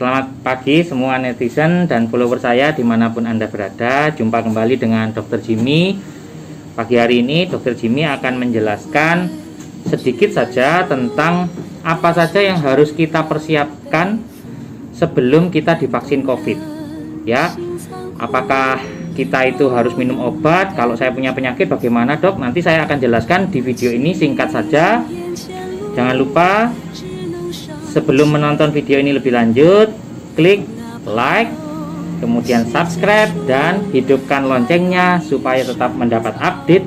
Selamat pagi semua netizen dan follower saya dimanapun Anda berada. Jumpa kembali dengan Dr. Jimmy. Pagi hari ini Dr. Jimmy akan menjelaskan sedikit saja tentang apa saja yang harus kita persiapkan sebelum kita divaksin COVID. Ya, apakah kita itu harus minum obat? Kalau saya punya penyakit bagaimana, Dok? Nanti saya akan jelaskan di video ini, singkat saja. Jangan lupa sebelum menonton video ini lebih lanjut, klik like, kemudian subscribe, dan hidupkan loncengnya supaya tetap mendapat update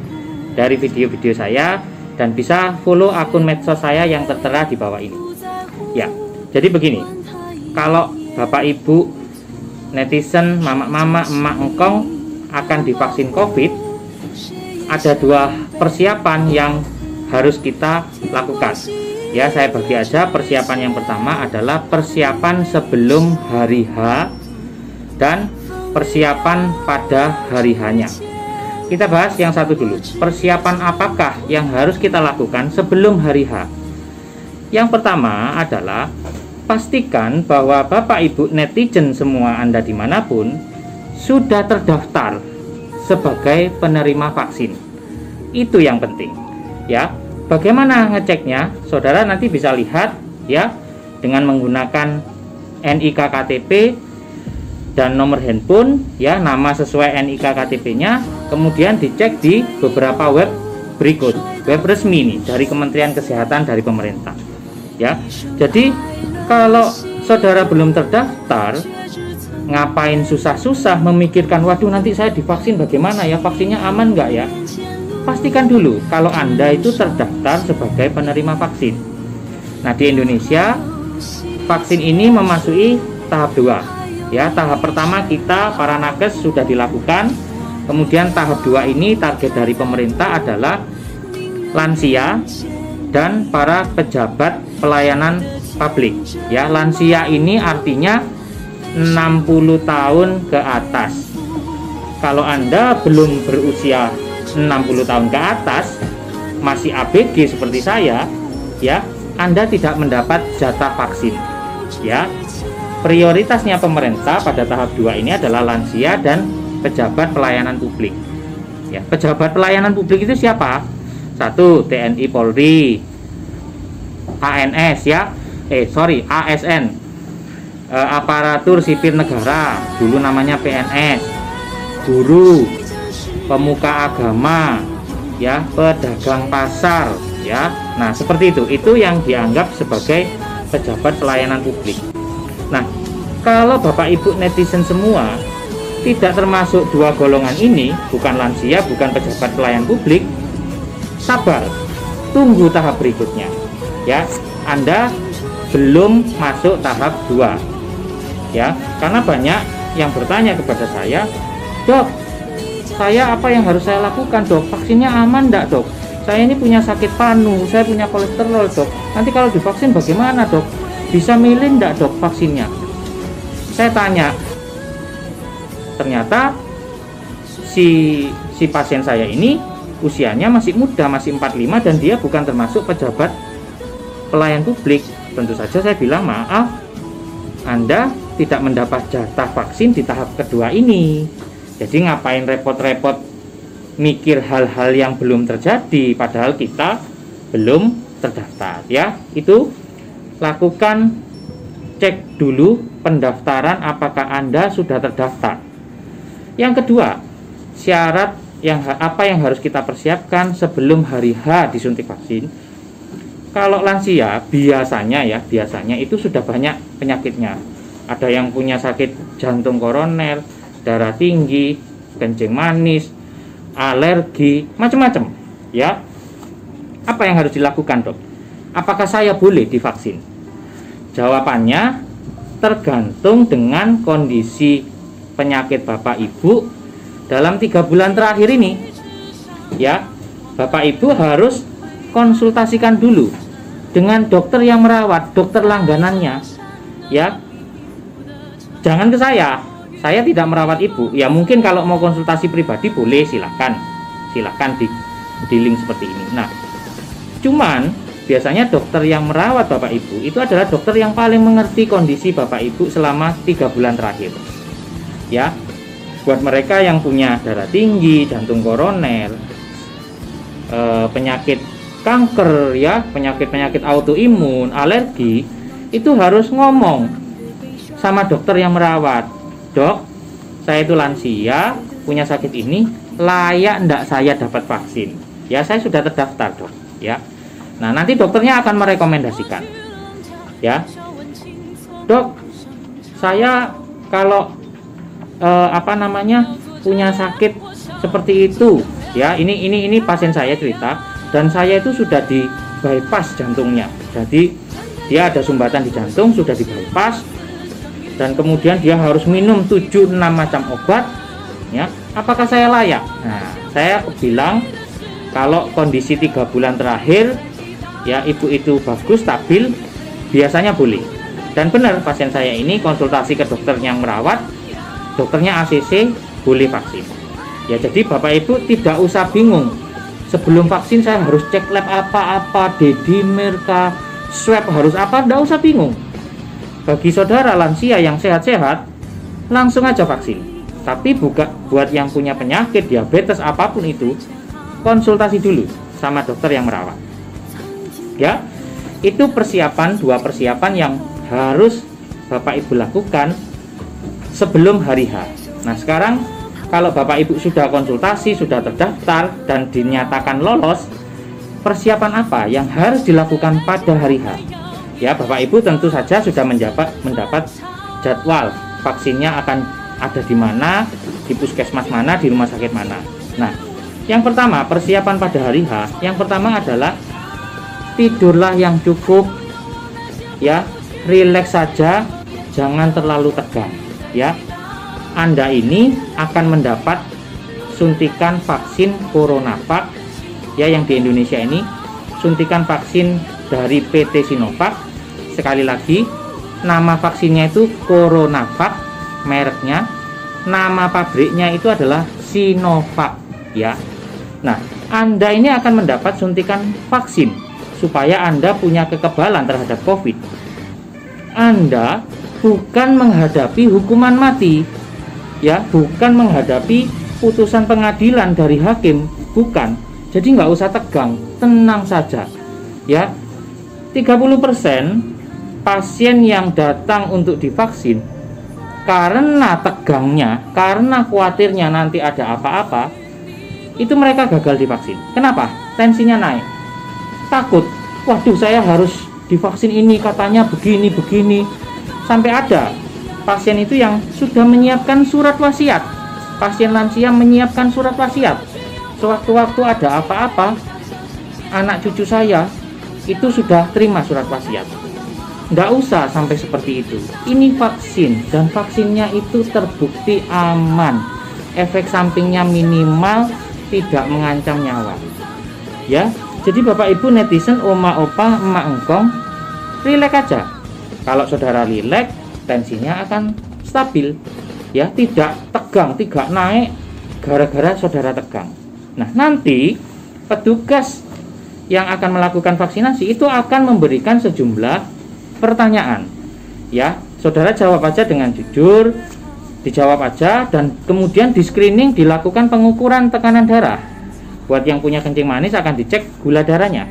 dari video-video saya, dan bisa follow akun medsos saya yang tertera di bawah ini. Ya, jadi begini, kalau Bapak Ibu netizen, mama-mama, emak engkong akan divaksin COVID, ada dua persiapan yang harus kita lakukan. Ya, saya bagi aja. Persiapan yang pertama adalah persiapan sebelum hari H dan persiapan pada hari H-nya. Kita bahas yang satu dulu. Persiapan apakah yang harus kita lakukan sebelum hari H? Yang pertama adalah pastikan bahwa Bapak Ibu netizen semua Anda dimanapun sudah terdaftar sebagai penerima vaksin. Itu yang penting. Ya. Bagaimana ngeceknya? Saudara nanti bisa lihat ya dengan menggunakan NIK KTP dan nomor handphone ya, nama sesuai NIK KTP-nya, kemudian dicek di beberapa web berikut, web resmi nih dari Kementerian Kesehatan dari pemerintah. Ya. Jadi kalau saudara belum terdaftar, ngapain susah-susah memikirkan, waduh nanti saya divaksin bagaimana ya, vaksinnya aman nggak ya? Pastikan dulu kalau Anda itu terdaftar sebagai penerima vaksin. Nah, di Indonesia vaksin ini memasuki tahap 2. Ya, tahap pertama kita para nakes sudah dilakukan. Kemudian tahap 2 ini target dari pemerintah adalah lansia dan para pejabat pelayanan publik. Ya, lansia ini artinya 60 tahun ke atas. Kalau Anda belum berusia 60 tahun ke atas, masih ABG seperti saya, ya, Anda tidak mendapat jatah vaksin. Ya, prioritasnya pemerintah pada tahap 2 ini adalah lansia dan pejabat pelayanan publik. Ya, pejabat pelayanan publik itu siapa? 1. TNI Polri, ANS ya, ASN, aparatur sipil negara, dulu namanya PNS, guru, pemuka agama, ya, pedagang pasar, ya. Nah, seperti itu yang dianggap sebagai pejabat pelayanan publik. Nah, kalau Bapak Ibu netizen semua tidak termasuk dua golongan ini, bukan lansia, bukan pejabat pelayan publik, sabar, tunggu tahap berikutnya. Ya, Anda belum masuk tahap 2. Ya, karena banyak yang bertanya kepada saya, "Dok, saya apa yang harus saya lakukan, Dok? Vaksinnya aman enggak, Dok? Saya ini punya sakit panu, saya punya kolesterol, Dok. Nanti kalau divaksin bagaimana, Dok? Bisa milih enggak, Dok, vaksinnya?" Saya tanya, ternyata si pasien saya ini usianya masih muda, masih 45, dan dia bukan termasuk pejabat pelayan publik. Tentu saja saya bilang, maaf, Anda tidak mendapat jatah vaksin di tahap kedua ini. Jadi ngapain repot-repot mikir hal-hal yang belum terjadi padahal kita belum terdaftar ya. Itu lakukan cek dulu pendaftaran apakah Anda sudah terdaftar. Yang kedua, syarat apa yang harus kita persiapkan sebelum hari H disuntik vaksin. Kalau lansia biasanya itu sudah banyak penyakitnya. Ada yang punya sakit jantung koroner, darah tinggi, kencing manis, alergi, macam-macam ya. Apa yang harus dilakukan, Dok? Apakah saya boleh divaksin? Jawabannya tergantung dengan kondisi penyakit Bapak Ibu dalam 3 bulan terakhir ini. Ya, Bapak Ibu harus konsultasikan dulu dengan dokter yang merawat, dokter langganannya. Ya, jangan ke saya tidak merawat ibu. Ya, mungkin kalau mau konsultasi pribadi boleh, silakan di link seperti ini. Nah, cuman biasanya dokter yang merawat Bapak Ibu itu adalah dokter yang paling mengerti kondisi Bapak Ibu selama 3 bulan terakhir. Ya, buat mereka yang punya darah tinggi, jantung koroner, penyakit kanker, ya, penyakit autoimun, alergi, itu harus ngomong sama dokter yang merawat. Dok, saya itu lansia, punya sakit ini, layak enggak saya dapat vaksin? Ya, saya sudah terdaftar, Dok. Ya. Nah, nanti dokternya akan merekomendasikan. Ya. Dok, saya kalau punya sakit seperti itu, ya, ini pasien saya cerita, dan saya itu sudah di bypass jantungnya. Jadi dia ada sumbatan di jantung, sudah di bypass, dan kemudian dia harus minum 7-6 macam obat, ya. Apakah saya layak? Nah, saya bilang kalau kondisi 3 bulan terakhir, ya, ibu itu bagus, stabil, biasanya boleh. Dan benar, pasien saya ini konsultasi ke dokter yang merawat, dokternya ACC, boleh vaksin. Ya, jadi Bapak Ibu tidak usah bingung. Sebelum vaksin saya harus cek lab apa-apa, dedimer, swab harus apa, tidak usah bingung. Bagi saudara lansia yang sehat-sehat, langsung aja vaksin. Tapi buat yang punya penyakit, diabetes, apapun itu, konsultasi dulu sama dokter yang merawat. Ya, itu dua persiapan yang harus Bapak Ibu lakukan sebelum hari H. Nah, sekarang kalau Bapak Ibu sudah konsultasi, sudah terdaftar, dan dinyatakan lolos, persiapan apa yang harus dilakukan pada hari H? Ya, Bapak Ibu tentu saja sudah mendapat jadwal vaksinnya akan ada di mana, di puskesmas mana, di rumah sakit mana. Nah, yang pertama, persiapan pada hari H, yang pertama adalah tidurlah yang cukup, ya, rileks saja, jangan terlalu tegang, ya. Anda ini akan mendapat suntikan vaksin CoronaVac, ya, yang di Indonesia ini suntikan vaksin dari PT Sinovac. Sekali lagi, nama vaksinnya itu CoronaVac, mereknya, nama pabriknya itu adalah Sinovac, ya. Nah, Anda ini akan mendapat suntikan vaksin supaya Anda punya kekebalan terhadap COVID. Anda bukan menghadapi hukuman mati, ya, bukan menghadapi putusan pengadilan dari hakim, bukan. Jadi nggak usah tegang, tenang saja, ya. 30% pasien yang datang untuk divaksin karena tegangnya, karena khawatirnya nanti ada apa-apa, itu mereka gagal divaksin. Kenapa? Tensinya naik, takut, waduh saya harus divaksin ini, katanya begini, sampai ada pasien itu yang sudah menyiapkan surat wasiat. Pasien lansia menyiapkan surat wasiat. Sewaktu-waktu ada apa-apa, anak cucu saya itu sudah terima surat wasiat. Nggak usah sampai seperti itu. Ini vaksin, dan vaksinnya itu terbukti aman. Efek sampingnya minimal, tidak mengancam nyawa. Ya, jadi Bapak Ibu netizen, oma, opa, emak, engkong, rileks aja. Kalau saudara rileks, tensinya akan stabil, ya, tidak tegang, tidak naik gara-gara saudara tegang. Nah, nanti petugas yang akan melakukan vaksinasi itu akan memberikan sejumlah pertanyaan, ya. Saudara jawab aja dengan jujur, dijawab aja, dan kemudian di screening, dilakukan pengukuran tekanan darah. Buat yang punya kencing manis akan dicek gula darahnya,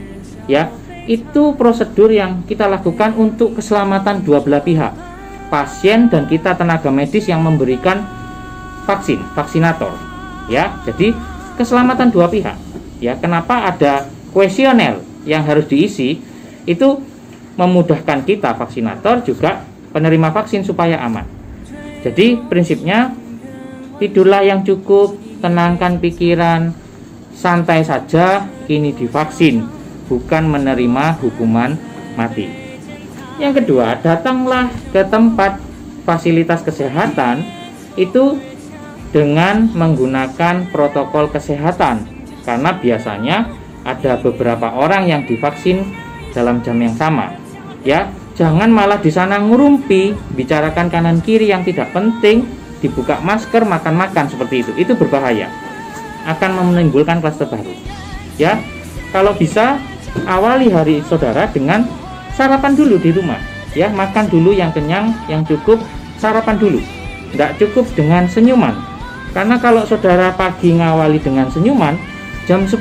ya. Itu prosedur yang kita lakukan untuk keselamatan dua belah pihak, pasien dan kita tenaga medis yang memberikan vaksin, vaksinator, ya. Jadi keselamatan dua pihak, ya. Kenapa ada kuesioner yang harus diisi? Itu memudahkan kita vaksinator juga penerima vaksin supaya aman. Jadi prinsipnya, tidurlah yang cukup, tenangkan pikiran, santai saja, ini divaksin, bukan menerima hukuman mati. Yang kedua, datanglah ke tempat fasilitas kesehatan itu dengan menggunakan protokol kesehatan, karena biasanya ada beberapa orang yang divaksin dalam jam yang sama, ya. Jangan malah di sana ngurumpi, bicarakan kanan kiri yang tidak penting, dibuka masker, makan-makan seperti itu. Itu berbahaya, akan menimbulkan klaster baru, ya. Kalau bisa awali hari saudara dengan sarapan dulu di rumah, ya, makan dulu yang kenyang, yang cukup, sarapan dulu. Nggak cukup dengan senyuman, karena kalau saudara pagi ngawali dengan senyuman, jam 10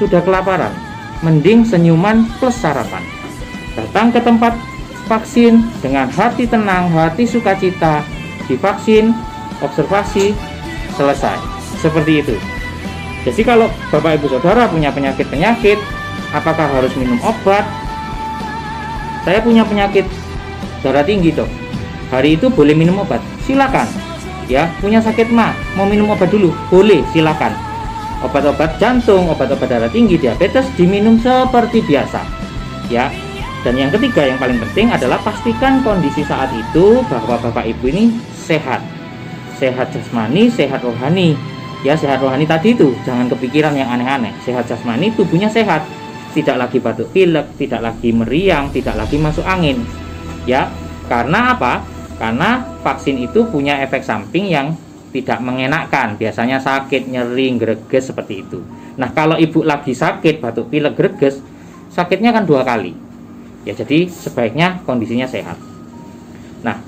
sudah kelaparan. Mending senyuman plus sarapan. Datang ke tempat vaksin dengan hati tenang, hati sukacita, divaksin, observasi, selesai. Seperti itu. Jadi kalau Bapak Ibu Saudara punya penyakit-penyakit, apakah harus minum obat? Saya punya penyakit darah tinggi, Dok. Hari itu boleh minum obat? Silakan. Ya, punya sakit mah, mau minum obat dulu? Boleh, silakan. Obat-obat jantung, obat-obat darah tinggi, diabetes diminum seperti biasa. Ya. Dan yang ketiga yang paling penting adalah pastikan kondisi saat itu bahwa Bapak Ibu ini sehat. Sehat jasmani, sehat rohani. Ya, sehat rohani tadi itu jangan kepikiran yang aneh-aneh. Sehat jasmani, tubuhnya sehat, tidak lagi batuk pilek, tidak lagi meriang, tidak lagi masuk angin. Ya, karena apa? Karena vaksin itu punya efek samping yang tidak mengenakan, biasanya sakit, nyeri, greges seperti itu. Nah, kalau ibu lagi sakit, batuk pilek, greges, sakitnya kan 2 kali. Ya, jadi sebaiknya kondisinya sehat. Nah,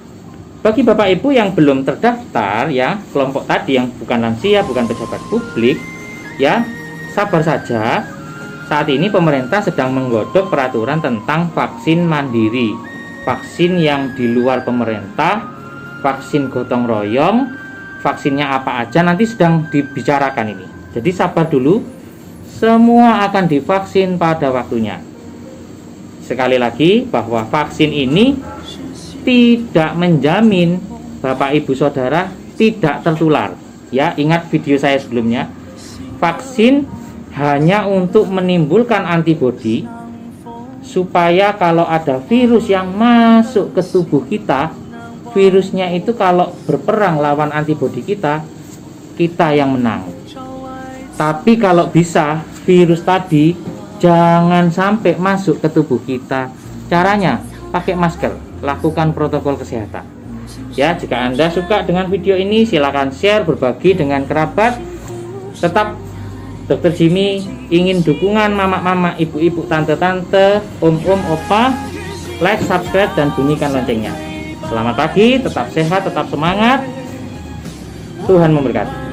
bagi Bapak Ibu yang belum terdaftar, ya, kelompok tadi yang bukan lansia, bukan pejabat publik, ya, sabar saja. Saat ini pemerintah sedang menggodok peraturan tentang vaksin mandiri, vaksin yang di luar pemerintah, vaksin gotong royong, vaksinnya apa aja nanti sedang dibicarakan ini. Jadi sabar dulu, semua akan divaksin pada waktunya. Sekali lagi bahwa vaksin ini tidak menjamin Bapak Ibu Saudara tidak tertular. Ya, ingat video saya sebelumnya. Vaksin hanya untuk menimbulkan antibodi supaya kalau ada virus yang masuk ke tubuh kita, virusnya itu kalau berperang lawan antibodi kita, kita yang menang. Tapi kalau bisa virus tadi jangan sampai masuk ke tubuh kita. Caranya pakai masker, lakukan protokol kesehatan. Ya, jika Anda suka dengan video ini, silakan share, berbagi dengan kerabat. Tetap Dr. Jimmy ingin dukungan mama-mama, ibu-ibu, tante-tante, om-om, opa. Like, subscribe, dan bunyikan loncengnya. Selamat pagi, tetap sehat, tetap semangat. Tuhan memberkati.